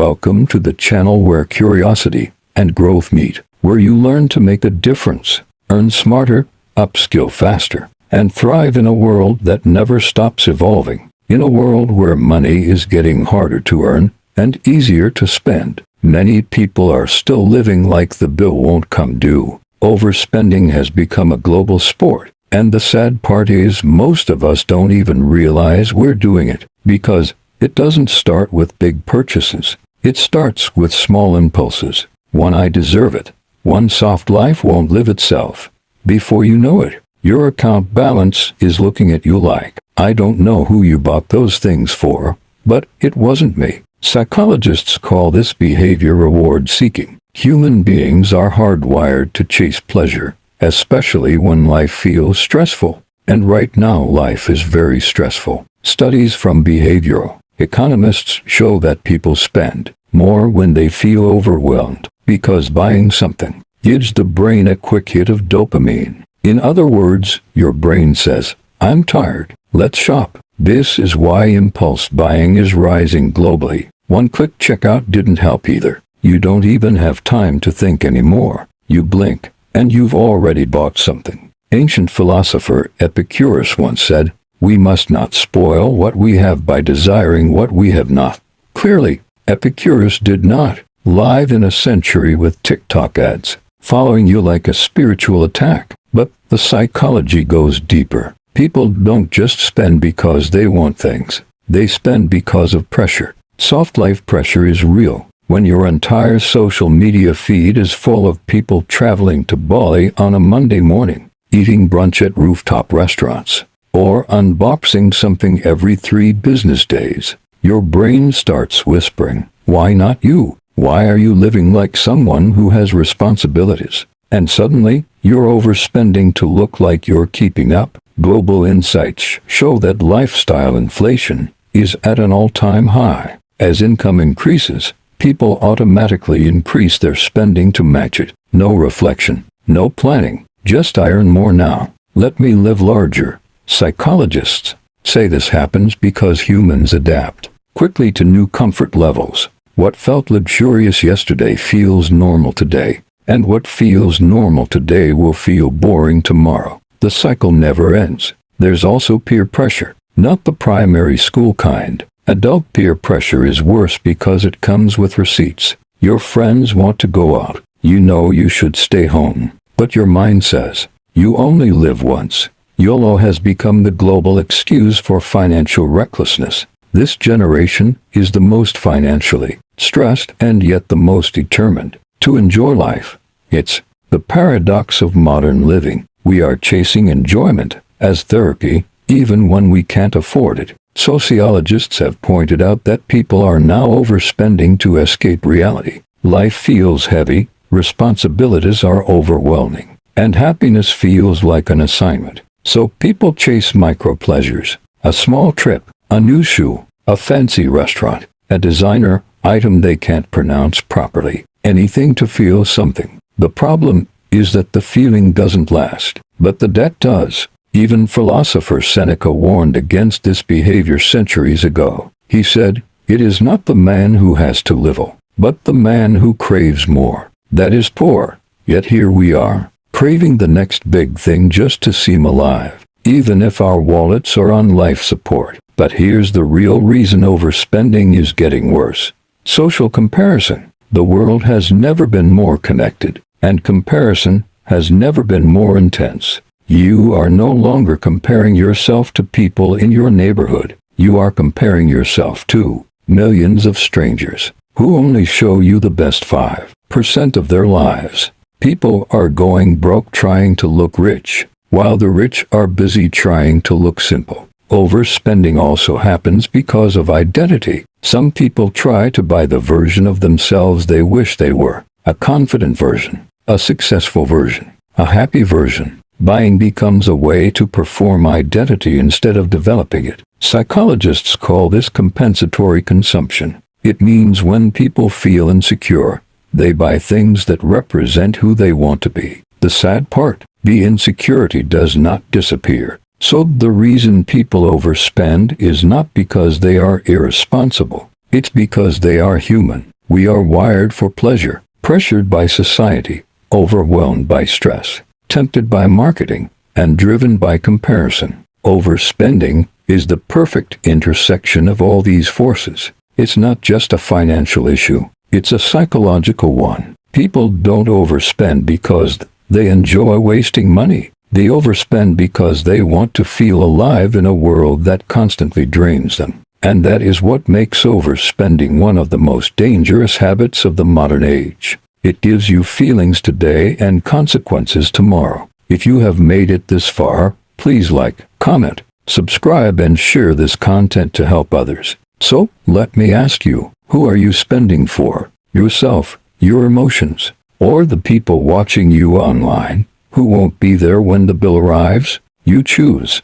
Welcome to the channel where curiosity and growth meet, where you learn to make a difference, earn smarter, upskill faster, and thrive in a world that never stops evolving. In a world where money is getting harder to earn and easier to spend, many people are still living like the bill won't come due. Overspending has become a global sport, and the sad part is most of us don't even realize we're doing it, because it doesn't start with big purchases. It starts with small impulses. One "I deserve it," one "soft life won't live itself." Before you know it, your account balance is looking at you like, "I don't know who you bought those things for, but it wasn't me." Psychologists call this behavior reward seeking. Human beings are hardwired to chase pleasure, especially when life feels stressful. And right now life is very stressful. Studies from behavioral economists show that people spend more when they feel overwhelmed, because buying something gives the brain a quick hit of dopamine. In other words, your brain says, "I'm tired, let's shop." This is why impulse buying is rising globally. One-click checkout didn't help either. You don't even have time to think anymore. You blink, and you've already bought something. Ancient philosopher Epicurus once said, "We must not spoil what we have by desiring what we have not." Clearly, Epicurus did not live in a century with TikTok ads following you like a spiritual attack. But the psychology goes deeper. People don't just spend because they want things. They spend because of pressure. Soft life pressure is real. When your entire social media feed is full of people traveling to Bali on a Monday morning, eating brunch at rooftop restaurants, or unboxing something every 3 business days, your brain starts whispering, "Why not you? Why are you living like someone who has responsibilities?" And suddenly, you're overspending to look like you're keeping up. Global insights show that lifestyle inflation is at an all-time high. As income increases, people automatically increase their spending to match it. No reflection, no planning, just "I earn more now, let me live larger." Psychologists say this happens because humans adapt quickly to new comfort levels. What felt luxurious yesterday feels normal today, and what feels normal today will feel boring tomorrow. The cycle never ends. There's also peer pressure, not the primary school kind. Adult peer pressure is worse because it comes with receipts. Your friends want to go out. You know you should stay home, but your mind says, "You only live once." YOLO has become the global excuse for financial recklessness. This generation is the most financially stressed and yet the most determined to enjoy life. It's the paradox of modern living. We are chasing enjoyment as therapy, even when we can't afford it. Sociologists have pointed out that people are now overspending to escape reality. Life feels heavy, responsibilities are overwhelming, and happiness feels like an assignment. So people chase micro-pleasures, a small trip, a new shoe, a fancy restaurant, a designer item they can't pronounce properly, anything to feel something. The problem is that the feeling doesn't last, but the debt does. Even philosopher Seneca warned against this behavior centuries ago. He said, "It is not the man who has too little, but the man who craves more, that is poor." Yet here we are, craving the next big thing just to seem alive, even if our wallets are on life support. But here's the real reason overspending is getting worse. Social comparison. The world has never been more connected, and comparison has never been more intense. You are no longer comparing yourself to people in your neighborhood. You are comparing yourself to millions of strangers who only show you the best 5% of their lives. People are going broke trying to look rich, while the rich are busy trying to look simple. Overspending also happens because of identity. Some people try to buy the version of themselves they wish they were, a confident version, a successful version, a happy version. Buying becomes a way to perform identity instead of developing it. Psychologists call this compensatory consumption. It means when people feel insecure, they buy things that represent who they want to be. The sad part, the insecurity does not disappear. So the reason people overspend is not because they are irresponsible. It's because they are human. We are wired for pleasure, pressured by society, overwhelmed by stress, tempted by marketing, and driven by comparison. Overspending is the perfect intersection of all these forces. It's not just a financial issue, it's a psychological one. People don't overspend because they enjoy wasting money. They overspend because they want to feel alive in a world that constantly drains them. And that is what makes overspending one of the most dangerous habits of the modern age. It gives you feelings today and consequences tomorrow. If you have made it this far, please like, comment, subscribe, and share this content to help others. So, let me ask you, who are you spending for? Yourself, your emotions, or the people watching you online, who won't be there when the bill arrives? You choose.